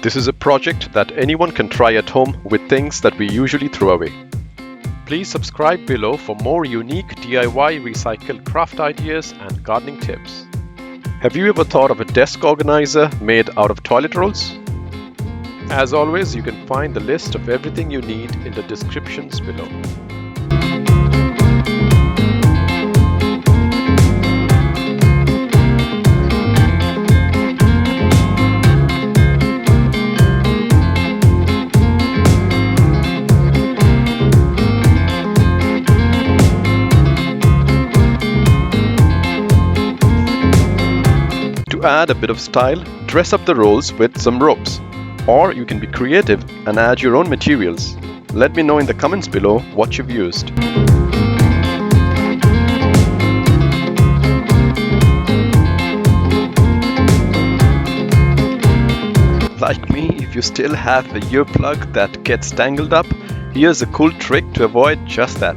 This is a project that anyone can try at home with things that we usually throw away. Please subscribe below for more unique DIY recycled craft ideas and gardening tips. Have you ever thought of a desk organizer made out of toilet rolls? As always, you can find the list of everything you need in the descriptions below. To add a bit of style, dress up the rolls with some ropes. Or you can be creative and add your own materials. Let me know in the comments below what you've used. Like me, if you still have a earplug that gets tangled up, here's a cool trick to avoid just that.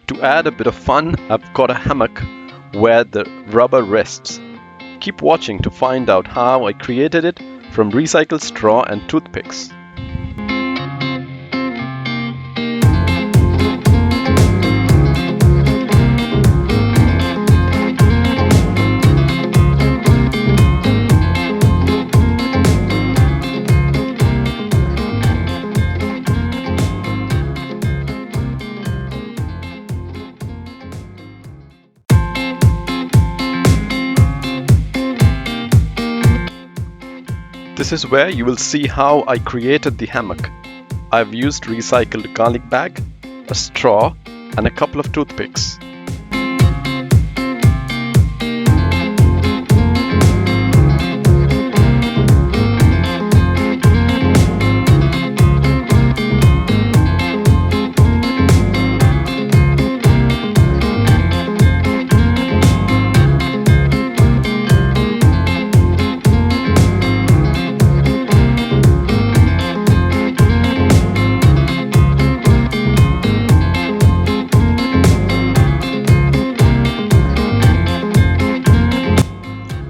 To add a bit of fun, I've got a hammock where the rubber rests. Keep watching to find out how I created it from recycled straw and toothpicks. This is where you will see how I created the hammock. I've used recycled garlic bag, a straw, and a couple of toothpicks.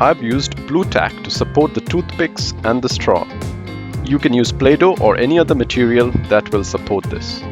I've used blue tack to support the toothpicks and the straw. You can use Play-Doh or any other material that will support this.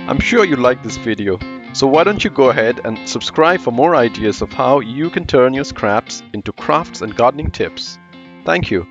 I'm sure you like this video, so why don't you go ahead and subscribe for more ideas of how you can turn your scraps into crafts and gardening tips. Thank you.